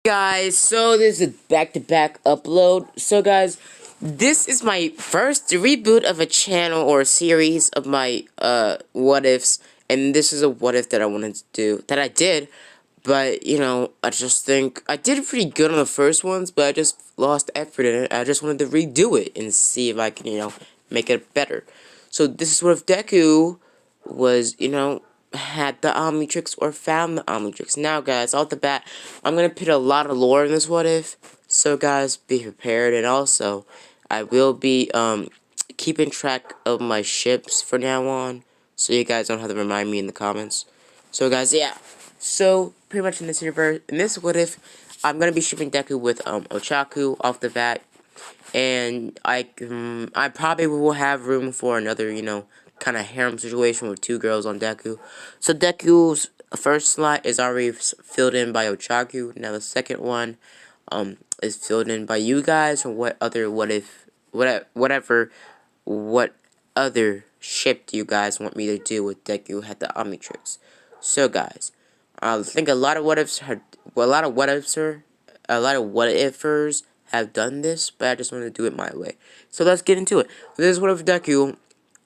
Guys, so this is a back-to-back upload. So guys, this is my first reboot of a channel or a series of my what ifs, and this is a what if that I wanted to do that I did, but I just think I did pretty good on the first ones, but I just lost effort in it. I just wanted to redo it and see if I can make it better. So this is what if Deku was had the Omnitrix or found the Omnitrix. Now, guys, off the bat, I'm gonna put a lot of lore in this what if. So, guys, be prepared. And also, I will be keeping track of my ships from now on, so you guys don't have to remind me in the comments. So, guys, yeah. So, pretty much in this universe, in this what if, I'm gonna be shipping Deku with Ochaku off the bat, and I probably will have room for another, kind of harem situation with two girls on Deku. So Deku's first slot is already filled in by Ochaku. Now the second one, is filled in by you guys, or what other what other ship do you guys want me to do with Deku had the Omnitrix? So guys, I think a lot of what ifs a lot of what ifers have done this, but I just want to do it my way. So let's get into it. This is what if Deku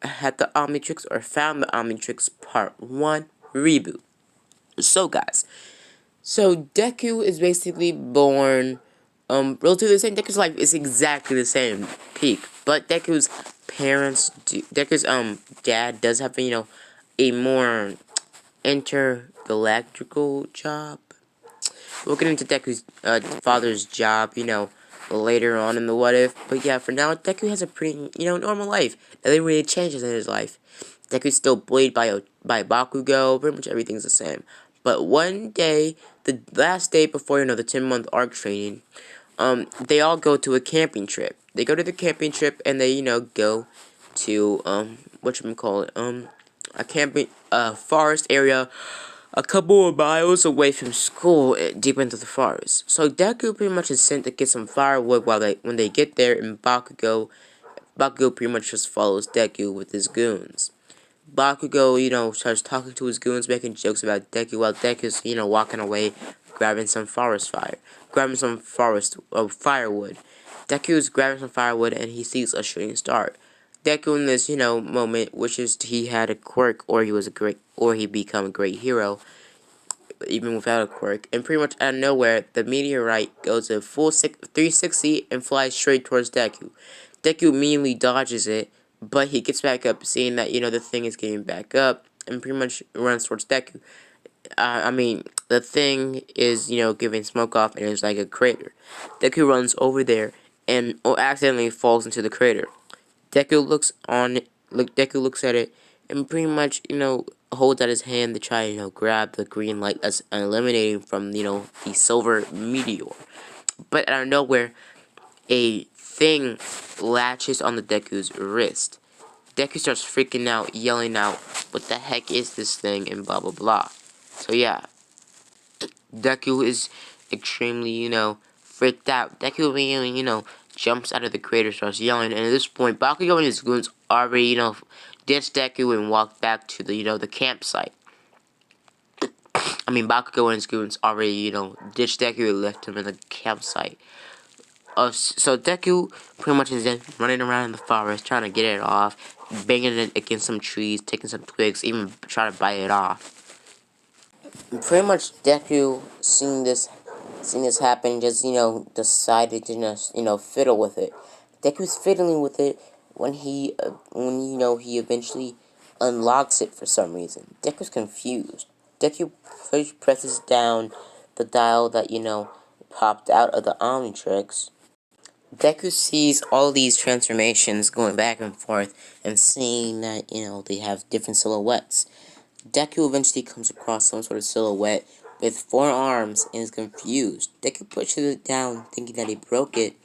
had the Omnitrix or found the Omnitrix Part 1 reboot. So guys, so Deku is basically born relatively the same. Deku's life is exactly the same peak, but Deku's dad does have a more intergalactical job. We'll get into Deku's father's job, later on in the what if. But yeah, for now, Deku has a pretty, normal life. Nothing really changes in his life. Deku's still bullied by Bakugo. Pretty much everything's the same. But one day, the last day before, the 10-month arc training, they all go to a camping trip. They go to the camping trip and they, go to, whatchamacallit, a camping, forest area a couple of miles away from school, deep into the forest. So Deku pretty much is sent to get some firewood when they get there, and Bakugo pretty much just follows Deku with his goons. Bakugo, starts talking to his goons, making jokes about Deku, while Deku's, walking away, grabbing some forest firewood. Deku's grabbing some firewood, and he sees a shooting star. Deku in this, moment wishes he had a quirk, or he become a great hero, even without a quirk. And pretty much out of nowhere, the meteorite goes a full 360 and flies straight towards Deku. Deku immediately dodges it, but he gets back up, seeing that the thing is getting back up, and pretty much runs towards Deku. The thing is, giving smoke off, and it's like a crater. Deku runs over there and accidentally falls into the crater. Deku looks at it, and pretty much, holds out his hand to try, grab the green light that's eliminating from, the silver meteor. But out of nowhere, a thing latches on the Deku's wrist. Deku starts freaking out, yelling out, "What the heck is this thing?" and blah blah blah. So yeah, Deku is extremely, freaked out. Deku immediately, jumps out of the crater, starts yelling, and at this point, Bakugo and his goons already, ditched Deku and walked back to the, the campsite. Bakugo and his goons already, ditched Deku and left him in the campsite. So Deku pretty much is then running around in the forest, trying to get it off, banging it against some trees, taking some twigs, even trying to bite it off. Pretty much Deku seeing this happen, just decided to just fiddle with it. Deku's fiddling with it when he eventually unlocks it for some reason. Deku's confused. Deku presses down the dial that popped out of the Omnitrix. Deku sees all these transformations going back and forth, and seeing that they have different silhouettes. Deku eventually comes across some sort of silhouette with 4 arms and is confused. Deku pushes it down, thinking that he broke it,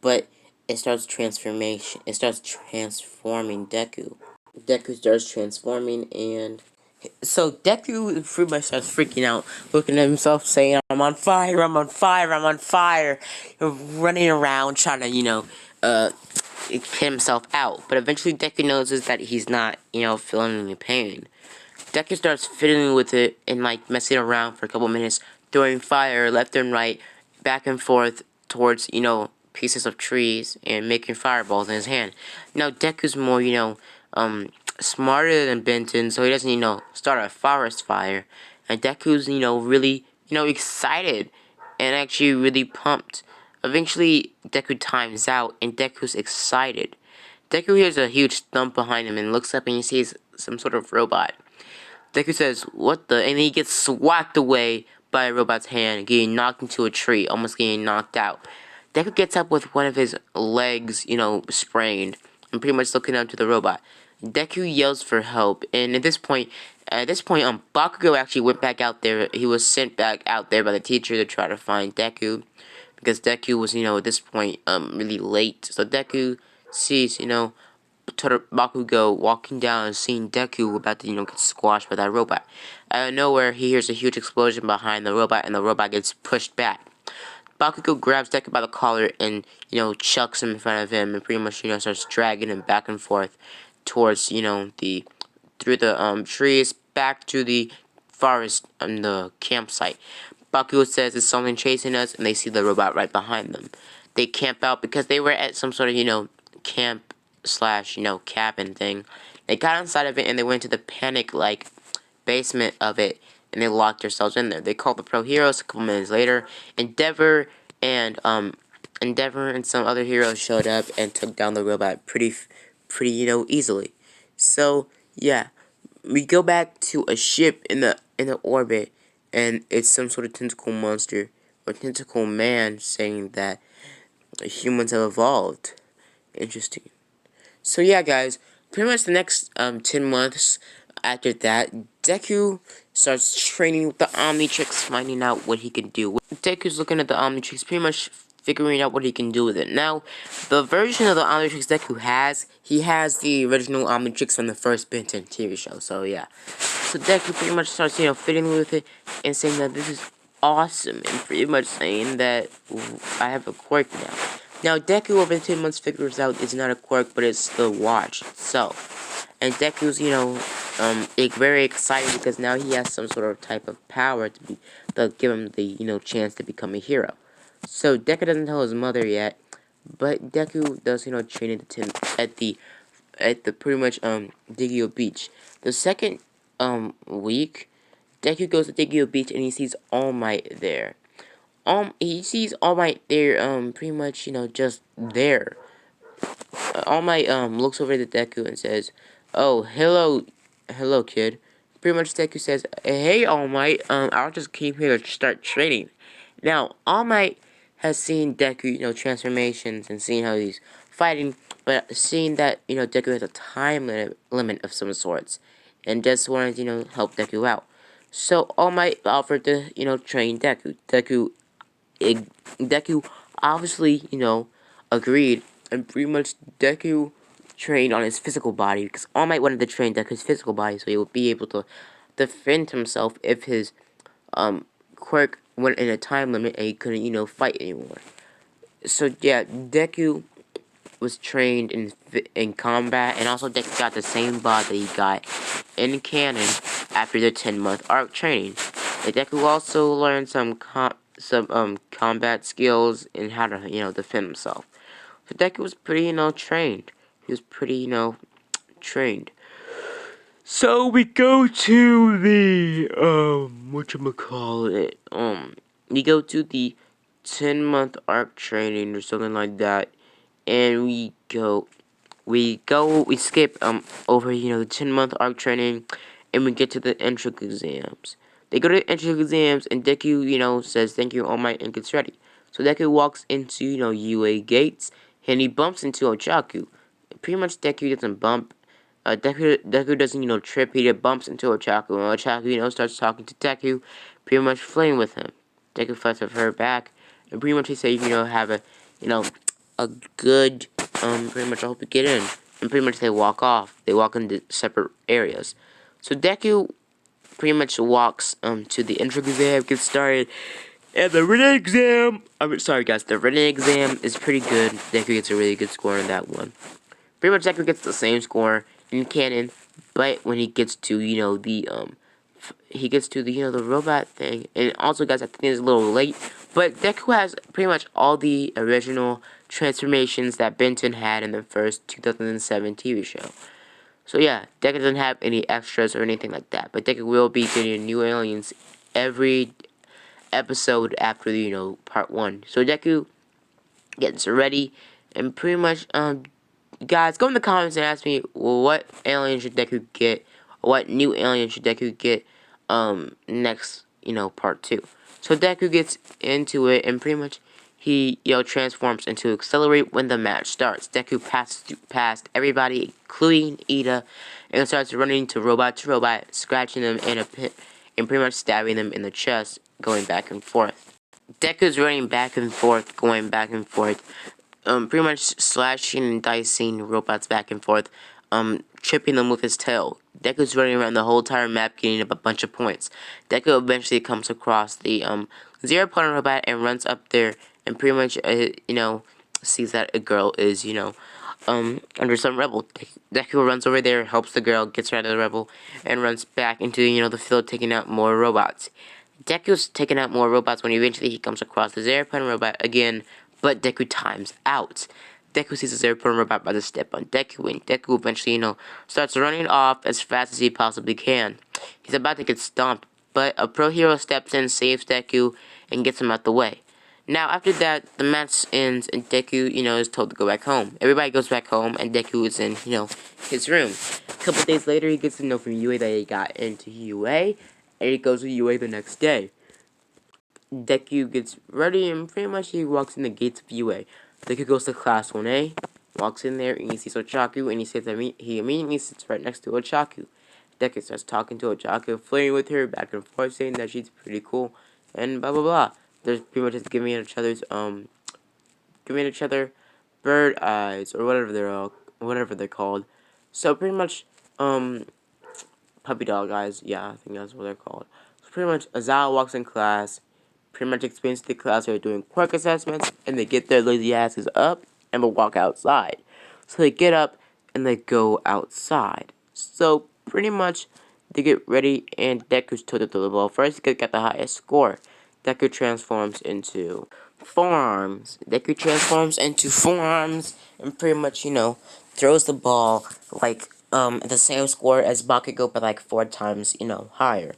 but it starts transforming Deku. Deku starts transforming, and so Deku pretty much starts freaking out, looking at himself, saying, "I'm on fire! I'm on fire! I'm on fire!" Running around trying to get himself out. But eventually, Deku notices that he's not feeling any pain. Deku starts fiddling with it and messing around for a couple minutes, throwing fire left and right, back and forth towards, pieces of trees and making fireballs in his hand. Now, Deku's more, smarter than Benton, so he doesn't, start a forest fire. And Deku's, really, excited and actually really pumped. Eventually, Deku times out, and Deku's excited. Deku hears a huge thump behind him and looks up and he sees some sort of robot. Deku says, "What the?" And he gets swacked away by a robot's hand, getting knocked into a tree, almost getting knocked out. Deku gets up with one of his legs, sprained, and pretty much looking up to the robot. Deku yells for help, and at this point, Bakugo actually went back out there. He was sent back out there by the teacher to try to find Deku, because Deku was, at this point, really late. So Deku sees, Bakugo walking down and seeing Deku about to, get squashed by that robot. Out of nowhere, he hears a huge explosion behind the robot, and the robot gets pushed back. Bakugo grabs Deku by the collar and, chucks him in front of him and pretty much, starts dragging him back and forth towards, through the, trees back to the forest and the campsite. Bakugo says it's something chasing us, and they see the robot right behind them. They camp out because they were at some sort of, camp slash, cabin thing. They got inside of it and they went to the panic-like basement of it, and they locked themselves in there. They called the pro heroes a couple minutes later. And Endeavor and some other heroes showed up and took down the robot pretty, easily. So yeah, we go back to a ship in the orbit, and it's some sort of tentacle monster or tentacle man saying that humans have evolved. Interesting. So yeah, guys, pretty much the next 10 months after that, Deku starts training with the Omnitrix, finding out what he can do. Deku's looking at the Omnitrix, pretty much figuring out what he can do with it. Now, the version of the Omnitrix Deku he has the original Omnitrix from the first Ben 10 TV show, so yeah. So Deku pretty much starts, fitting with it and saying that this is awesome, and pretty much saying that I have a quirk now. Now, Deku over 10 months figures out it's not a quirk, but it's the watch itself. And Deku's, very excited because now he has some sort of type of power to give him the, chance to become a hero. So Deku doesn't tell his mother yet, but Deku does, train at the pretty much, Digio Beach. The second, week, Deku goes to Digio Beach and he sees All Might there. He sees All Might there, pretty much, just there. All Might, looks over at Deku and says, "Oh, hello, kid." Pretty much Deku says, "Hey, All Might, I just came here to start training." Now, All Might has seen Deku, transformations and seen how he's fighting, but seeing that, Deku has a time limit of some sorts, and just wanted to, help Deku out. So, All Might offered to, train Deku. Deku obviously, agreed, and pretty much Deku trained on his physical body, because All Might wanted to train Deku's physical body so he would be able to defend himself if his, quirk went in a time limit and he couldn't, fight anymore. So yeah, Deku was trained in combat, and also Deku got the same bod that he got in canon after the 10-month arc training. And Deku also learned some combat skills and how to, defend himself. So Deku was pretty, trained. He was pretty, trained. So we go to the, whatchamacallit, we go to the 10-month arc training or something like that, and we skip, over, the 10-month arc training, and we get to the entrance exams. They go to the entrance exams, and Deku, says thank you, All Might, and gets ready. So Deku walks into, UA gates, and he bumps into Ochaku. Pretty much Deku doesn't bump. Deku doesn't, trip. He just bumps into Ochaku, and Ochaku, starts talking to Deku, pretty much flirting with him. Deku fights with her back, and pretty much he says, have a, a good, pretty much I hope you get in. And pretty much they walk off. They walk into separate areas. So Deku pretty much walks, to the entrance exam, gets started. And the written exam, sorry guys, the written exam is pretty good. Deku gets a really good score on that one. Pretty much Deku gets the same score in canon, but when he gets to, the, he gets to the the robot thing, and also guys, I think it's a little late, but Deku has pretty much all the original transformations that Benton had in the first 2007 TV show. So yeah, Deku doesn't have any extras or anything like that, but Deku will be getting new aliens every episode after the part 1. So Deku gets ready, and pretty much guys, go in the comments and ask me, well, what alien should Deku get? What new alien should Deku get next, part 2. So Deku gets into it, and pretty much he, transforms into Accelerate when the match starts. Deku passes past everybody, including Ida, and starts running to robot, scratching them in a pit, and pretty much stabbing them in the chest, going back and forth. Deku's running back and forth, going back and forth, pretty much slashing and dicing robots back and forth, tripping them with his tail. Deku's running around the whole entire map, getting up a bunch of points. Deku eventually comes across the Zero Point robot and runs up there, and pretty much sees that a girl is under some rebel. Deku runs over there, helps the girl, gets her out of the rebel, and runs back into the field, taking out more robots. Deku's taking out more robots when eventually he comes across the Zero Point robot again, but Deku times out. Deku sees the Zero Point robot about to step on Deku, and Deku eventually, starts running off as fast as he possibly can. He's about to get stomped, but a pro hero steps in, saves Deku, and gets him out the way. Now, after that, the match ends, and Deku, is told to go back home. Everybody goes back home, and Deku is in, his room. A couple days later, he gets to know from UA that he got into UA, and he goes to UA the next day. Deku gets ready, and pretty much he walks in the gates of UA. Deku goes to class 1A, walks in there, and he sees Ochaku, and he says that he immediately sits right next to Ochaku. Deku starts talking to Ochaku, flirting with her, back and forth, saying that she's pretty cool, and blah blah blah. They're pretty much just giving each other bird eyes, or whatever they're called. So pretty much, puppy dog eyes, yeah, I think that's what they're called. So pretty much, Azawa walks in class, pretty much explains to the class they're doing quirk assessments, and they get their lazy asses up, and they walk outside. So they get up, and they go outside. So pretty much, they get ready, and Deku's told to the ball first to get the highest score. Deku transforms into forearms. And pretty much, throws the ball like at the same score as Bakugo, but like 4 times, higher.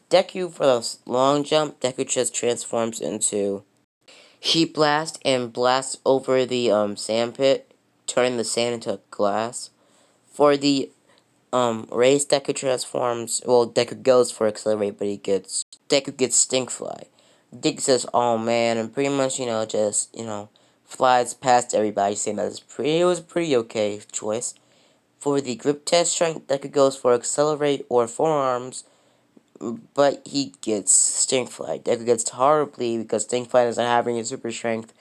Deku, for the long jump, Deku just transforms into Heat Blast and blasts over the sand pit, turning the sand into glass. For the race, Deku transforms, Deku goes for Accelerate, but Deku gets Stink Fly. Deku says, oh man, and pretty much, just, flies past everybody, saying that it was a pretty okay choice. For the grip test strength, Deku goes for Accelerate or Forearms, but he gets Stink Fly. Deku gets horribly because Stink Fly doesn't have any super strength,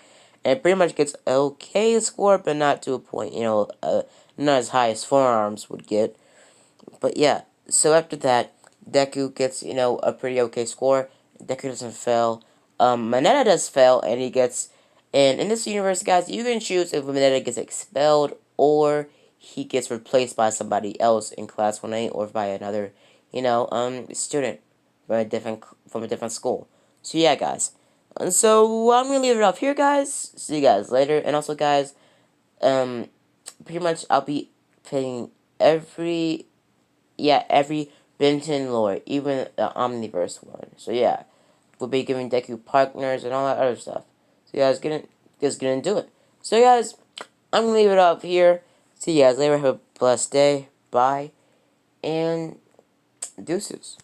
and it pretty much gets okay score, but not to a point, not as high as Forearms would get. But yeah, so after that, Deku gets, a pretty okay score. Deku doesn't fail. Mineta does fail, and he gets, and in this universe, guys, you can choose if Mineta gets expelled, or he gets replaced by somebody else in Class 1A, or by another, student from a different school. So yeah, guys. And so I'm gonna leave it off here, guys. See you guys later. And also, guys, pretty much I'll be playing every Benton lore, even the Omniverse one. So yeah, we'll be giving Deku partners and all that other stuff. So you guys get into it. So guys, I'm gonna leave it off here. See you guys later. Have a blessed day. Bye, and deuces.